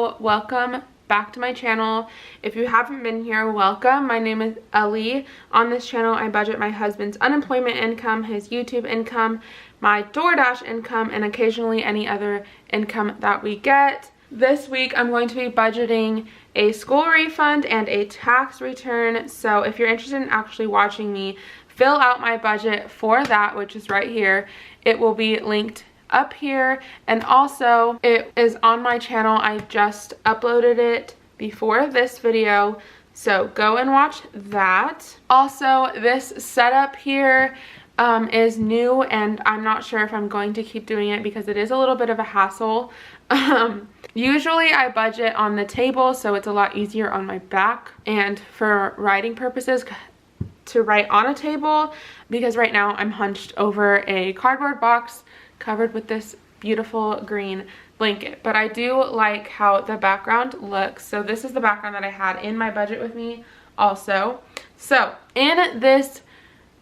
Hello, welcome back to my channel. If you haven't been here, welcome. My name is Ellie. On this channel, I budget my husband's unemployment income, his YouTube income, my DoorDash income, and occasionally any other income that we get. This week, I'm going to be budgeting a school refund and a tax return. So if you're interested in actually watching me fill out my budget for that, which is right here, it will be linked up here, and also it is on my channel. I just uploaded it before this video, so go and watch that. Also, this setup here is new, and I'm not sure if I'm going to keep doing it because it is a little bit of a hassle. Usually I budget on the table, so it's a lot easier on my back, and for writing purposes to write on a table, because right now I'm hunched over a cardboard box covered with this beautiful green blanket. But I do like how the background looks. So this is the background that I had in my budget with me also. So in this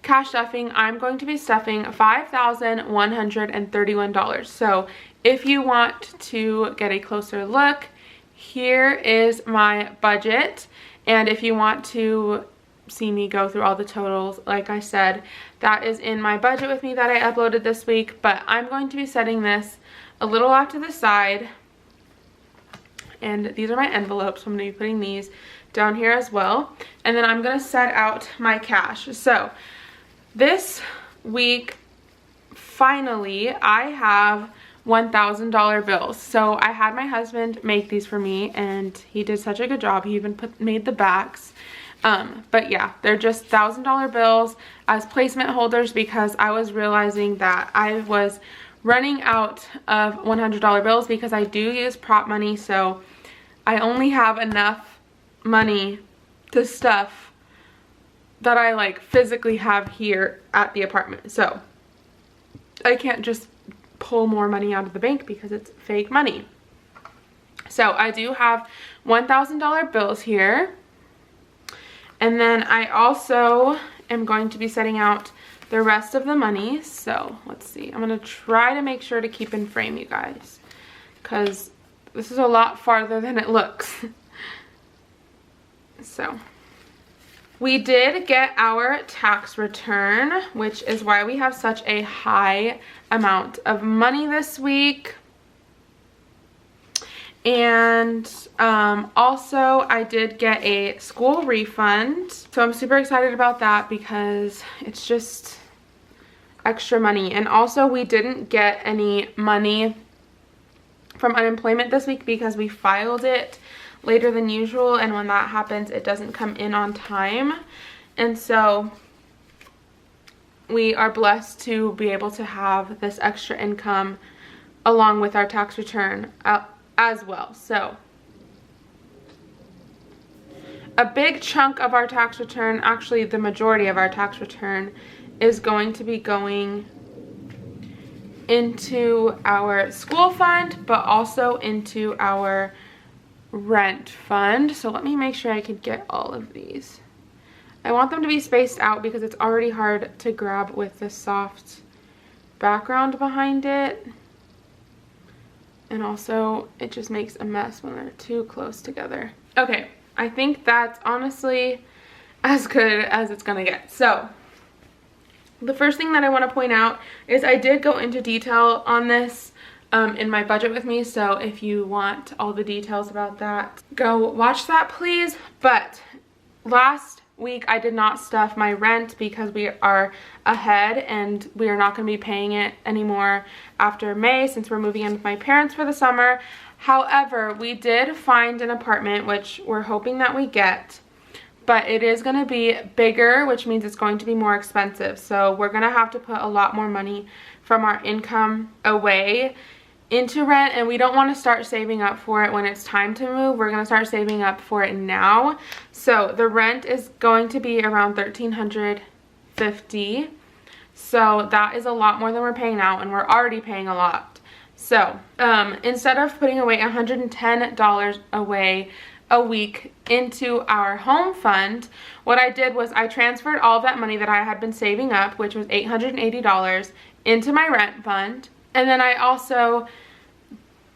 cash stuffing, I'm going to be stuffing $5,131. So if you want to get a closer look, here is my budget. And if you want to see me go through all the totals, like I said, that is in my budget with me that I uploaded this week. But I'm going to be setting this a little off to the side, and these are my envelopes, so I'm going to be putting these down here as well, and then I'm going to set out my cash. So this week, finally, I have $1,000 bills. So I had my husband make these for me, and he did such a good job. He even made the backs. But yeah, they're just $1,000 bills as placement holders, because I was realizing that I was running out of $100 bills because I do use prop money. So I only have enough money to stuff that I like physically have here at the apartment. So I can't just pull more money out of the bank because it's fake money. So I do have $1,000 bills here. And then I also am going to be setting out the rest of the money. So let's see. I'm going to try to make sure to keep in frame, you guys, because this is a lot farther than it looks. So we did get our tax return, which is why we have such a high amount of money this week. And also I did get a school refund, so I'm super excited about that because it's just extra money. And also we didn't get any money from unemployment this week because we filed it later than usual, and when that happens it doesn't come in on time. And so we are blessed to be able to have this extra income along with our tax return as well. So a big chunk of our tax return, actually the majority of our tax return, is going to be going into our school fund, but also into our rent fund. So let me make sure I can get all of these. I want them to be spaced out because it's already hard to grab with the soft background behind it. And also, it just makes a mess when they're too close together. Okay, I think that's honestly as good as it's gonna get. So, the first thing that I want to point out is I did go into detail on this in my budget with me. So if you want all the details about that, go watch that, please. But last week I did not stuff my rent because we are ahead and we are not going to be paying it anymore after May, since we're moving in with my parents for the summer. However, we did find an apartment, which we're hoping that we get, but it is going to be bigger, which means it's going to be more expensive. So we're going to have to put a lot more money from our income away into rent, and we don't want to start saving up for it when it's time to move. We're going to start saving up for it now. So the rent is going to be around $1,350. So that is a lot more than we're paying now, and we're already paying a lot. So instead of putting away $110 away a week into our home fund, what I did was I transferred all of that money that I had been saving up, which was $880, into my rent fund. And then I also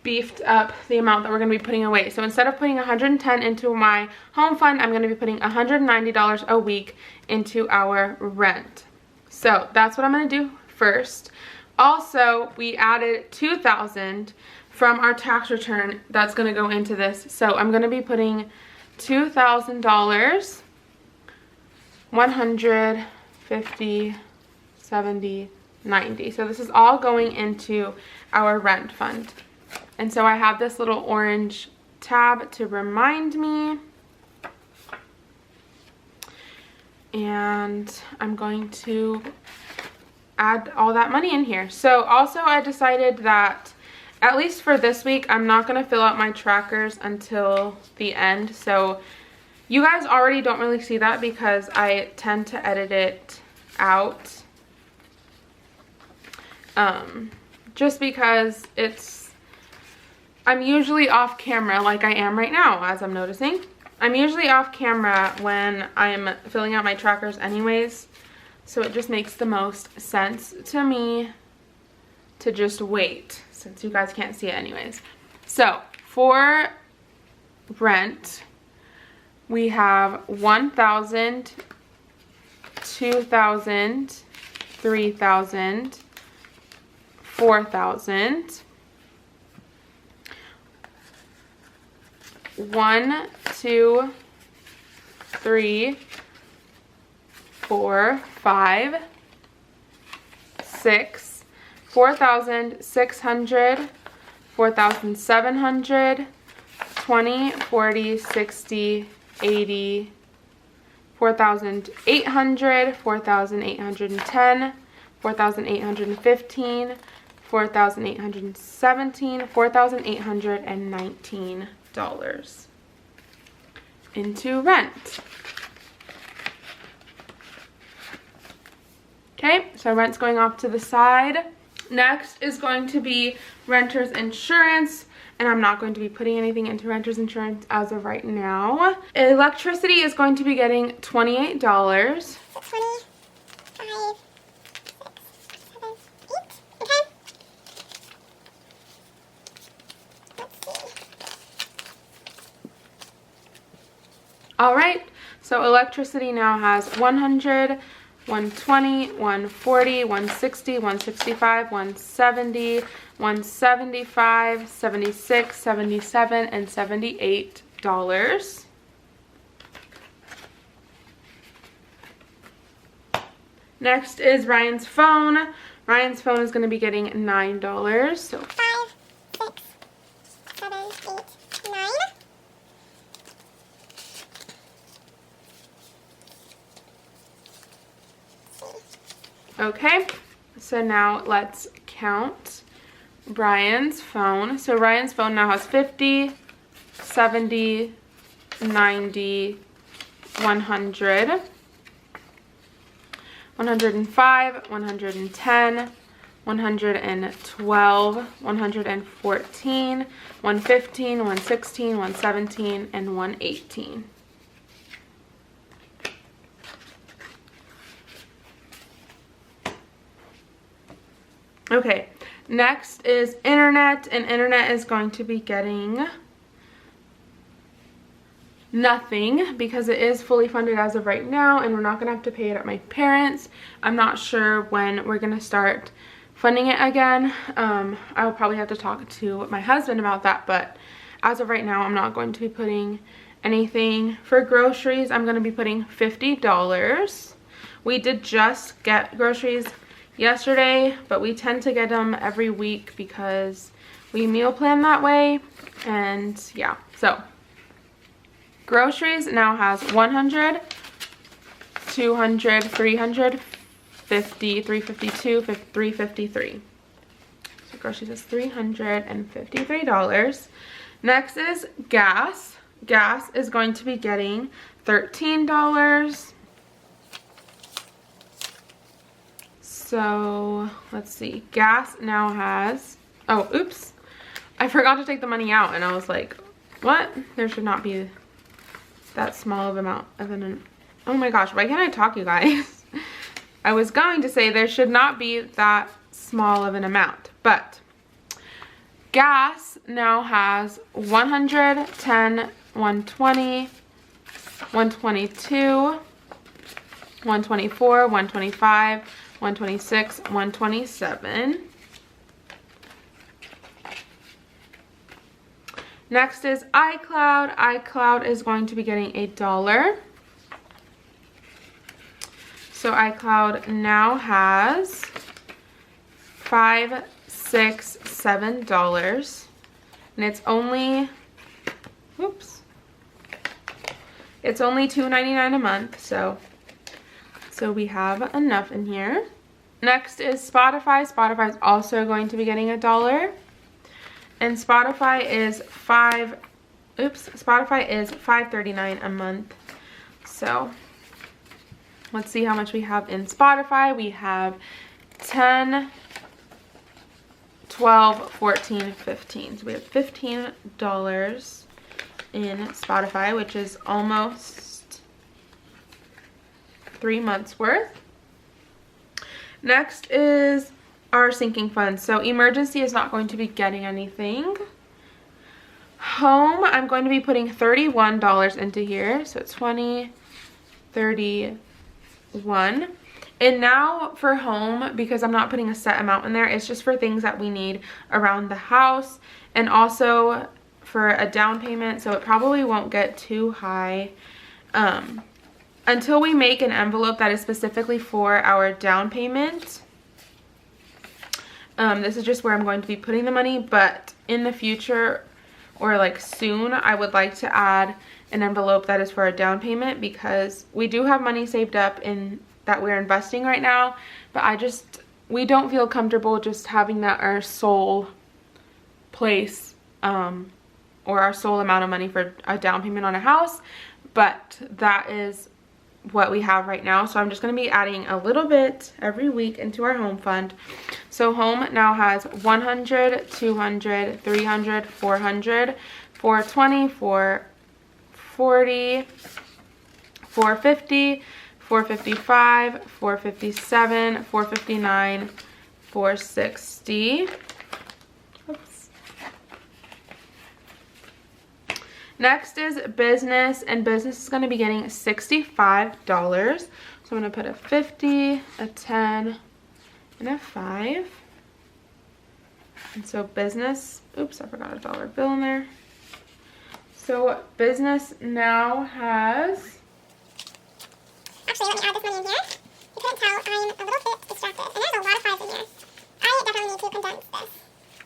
beefed up the amount that we're going to be putting away. So instead of putting $110 into my home fund, I'm going to be putting $190 a week into our rent. So that's what I'm going to do first. Also, we added $2,000 from our tax return that's going to go into this. So I'm going to be putting $2,000, 100, 50, 70, 90. So this is all going into our rent fund. And so I have this little orange tab to remind me. And I'm going to add all that money in here. So also I decided that at least for this week, I'm not going to fill out my trackers until the end. So you guys already don't really see that because I tend to edit it out. Just because I'm usually off camera like I am right now, as I'm noticing. I'm usually off camera when I'm filling out my trackers anyways. So it just makes the most sense to me to just wait, since you guys can't see it anyways. So for rent, we have $1,000, $2,000, $3,000, $4,000, 1, 2, 3, 4, 5, 6, 4,600, 4,700, 20, 40, 60, 80, 4,800, 4,810, 4,815, 4,817, $4,819 into rent. Okay, so rent's going off to the side. Next is going to be renter's insurance, and I'm not going to be putting anything into renter's insurance as of right now. Electricity is going to be getting $28. 25, 6, 7, 8. Okay. Let's see. All right, so electricity now has 100, 120, 140, 160, 165, 170, 175, 76, 77, and $78. Next is Ryan's phone. Ryan's phone is going to be getting $9. So 5, 6, 7, 8, 9. okay, so now let's count Ryan's phone. So Ryan's phone now has 50, 70, 90, 100, 105, 110, 112, 114, 115, 116, 117, and 118. Okay, next is internet, and internet is going to be getting nothing because it is fully funded as of right now, and we're not going to have to pay it at my parents'. I'm not sure when we're going to start funding it again. I will probably have to talk to my husband about that, but as of right now, I'm not going to be putting anything. For groceries, I'm going to be putting $50. We did just get groceries yesterday, but we tend to get them every week because we meal plan that way. And yeah, so groceries now has 100, 200, 350, 352, 353. So groceries is $353. Next is gas. Gas is going to be getting $13. So let's see, gas now has, oh, oops, I forgot to take the money out, and I was like, what? There should not be that small of amount of oh my gosh, why can't I talk, you guys? I was going to say there should not be that small of an amount, but Gas now has 100, 10, 120, 122, 124, 125, 126, 127. Next is iCloud. iCloud is going to be getting $1. So iCloud now has $5, $6, $7, and it's only, whoops, it's only $2.99 a month, so we have enough in here. Next is Spotify. Spotify is also going to be getting $1, and Spotify is $5.39 a month. So let's see how much we have in Spotify. We have 10, 12, 14, 15. So we have $15 in Spotify, which is almost 3 months worth. Next is our sinking fund. So emergency is not going to be getting anything. Home, I'm going to be putting $31 into here. So 20, 31. And now for home, because I'm not putting a set amount in there, it's just for things that we need around the house and also for a down payment. So it probably won't get too high until we make an envelope that is specifically for our down payment. This is just where I'm going to be putting the money, but in the future or like soon, I would like to add an envelope that is for a down payment because we do have money saved up in that we're investing right now, but we don't feel comfortable just having that our sole place or our sole amount of money for a down payment on a house, but that is what we have right now. So I'm just going to be adding a little bit every week into our home fund. So home now has 100, 200, 300, 400, 420, 440, 450, 455, 457, 459, 460. Oops. Next is business, and business is going to be getting $65. So I'm going to put a 50, a 10, and a 5. And so business, oops, I forgot a dollar bill in there. So business now has, actually, let me add this money in here. You couldn't tell, I'm a little bit distracted. And there's a lot of fives in here. I definitely need to condense this.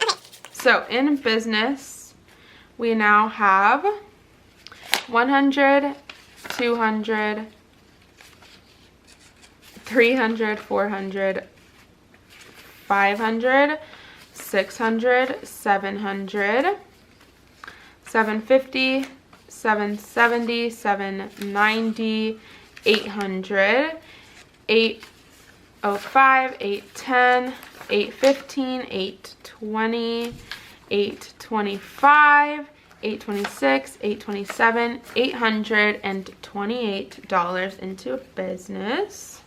Okay. So in business, we now have 100, 200, 300, 400, 500, 600, 700, 750, 770, 790, 800, 805, 810, 815, 820, 825, 826, 827, $828 into business.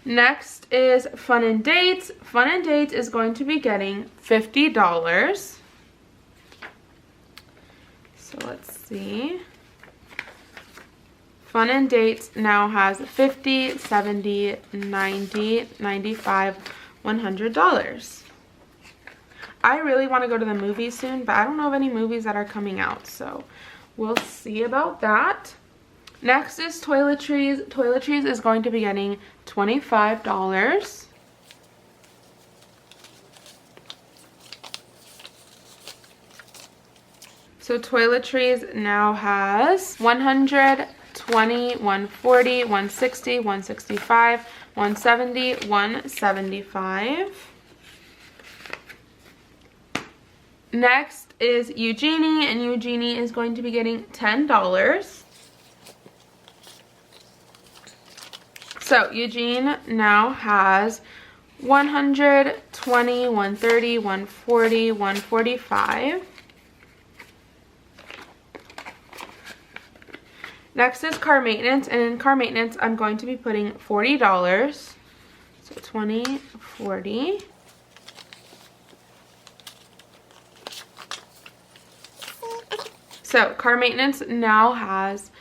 Next is fun and dates. Fun and dates is going to be getting $50. So let's see. Fun and dates now has $50, $70, $90, $95, $100. I really want to go to the movies soon, but I don't know of any movies that are coming out, so we'll see about that. Next is Toiletries. Toiletries is going to be getting $25. So Toiletries now has 120, 140, 160, 165, 170, 175. Next is Eugenie, and Eugenie is going to be getting $10. So Eugene now has 120, 130, 140, 145. Next is car maintenance, and in car maintenance I'm going to be putting $40. So 20, 40. So car maintenance now has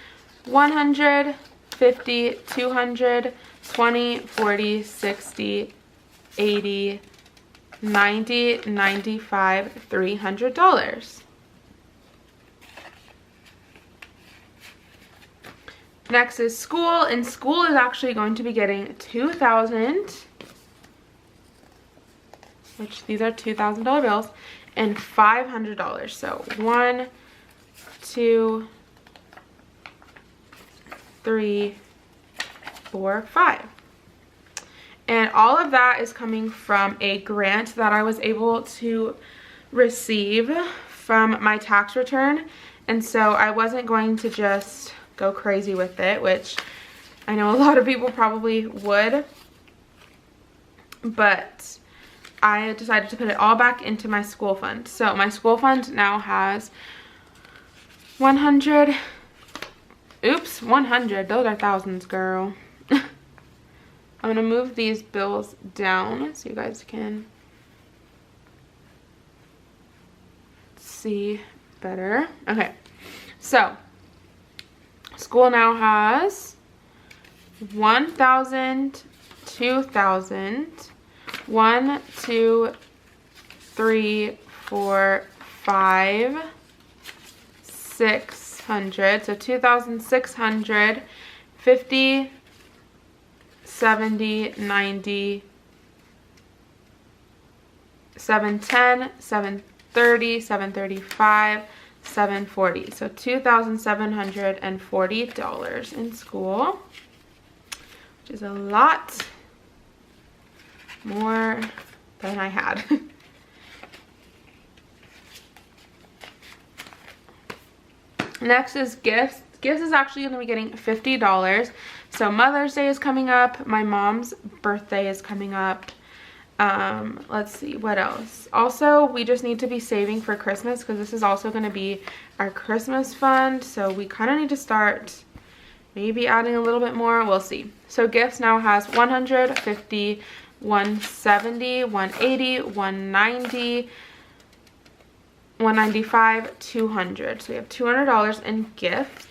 100, 50, 200, 20, 40, 60, 80, 90, 95, $300. Next is school, and school is actually going to be getting $2,000, which these are $2,000 bills, and $500. So 1, 2, 3, 4, 5. And all of that is coming from a grant that I was able to receive from my tax return. And so I wasn't going to just go crazy with it, which I know a lot of people probably would. But I decided to put it all back into my school fund. So my school fund now has 100, oops, 100, those are thousands, girl. I'm gonna move these bills down so you guys can see better. Okay, so school now has 1,000, 2,000, 1, 2, 3, 4, 5, 600. So 2,600, 50, 70, 90, 710, 730, 735, 740. So $2,740 in school, which is a lot more than I had. Next is gifts. Gifts is actually going to be getting $50. So Mother's Day is coming up. My mom's birthday is coming up. Let's see, what else? Also, we just need to be saving for Christmas because this is also going to be our Christmas fund. So we kind of need to start maybe adding a little bit more. We'll see. So gifts now has 150, 170, 180, 190, 195, 200. So we have $200 in gifts.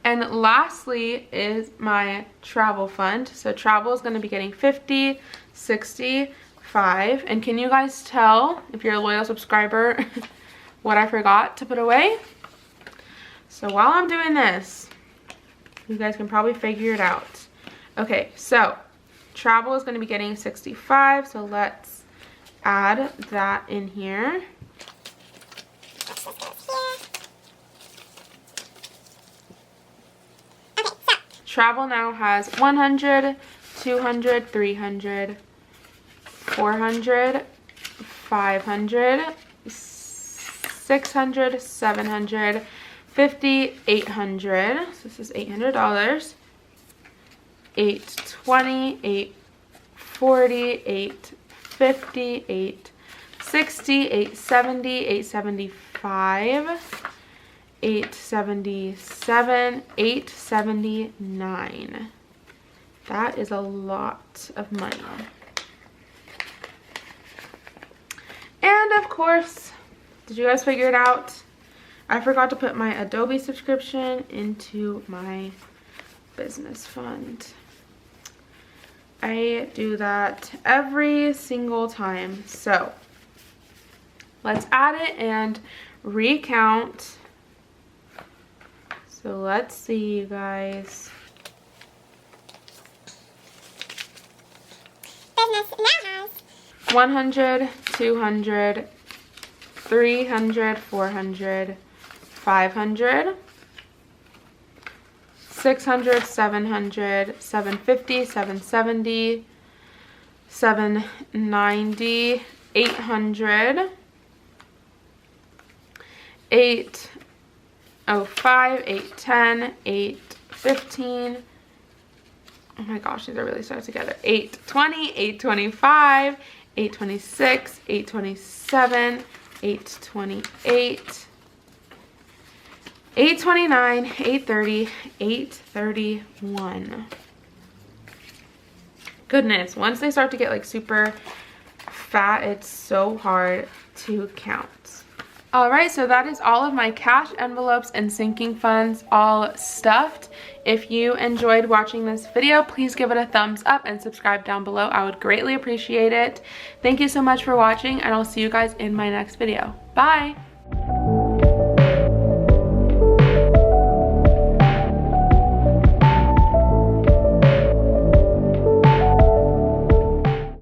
And lastly is my travel fund. So travel is going to be getting 50, 60, 5. And can you guys tell, if you're a loyal subscriber, what I forgot to put away? So while I'm doing this, you guys can probably figure it out. Okay, so travel is going to be getting 65. So let's add that in here. Travel now has 100, 200, 300, 400, 500, 600, 700, 50, 800. So this is $800. 820, 840, 850, 860, 870, 875. 877, 879. That is a lot of money. And of course, did you guys figure it out? I forgot to put my Adobe subscription into my business fund. I do that every single time. So let's add it and recount. So let's see, you guys. Business now has 100, 200, 300, 400, 500, 600, 700, 750, 770, 790, 800, 805, 810, 815. Oh my gosh, these are really stuck together. 820, 825, 826, 827, 828, 829, 830, 831. Goodness, once they start to get like super fat, it's so hard to count. Alright, so that is all of my cash envelopes and sinking funds all stuffed. If you enjoyed watching this video, please give it a thumbs up and subscribe down below. I would greatly appreciate it. Thank you so much for watching, and I'll see you guys in my next video. Bye!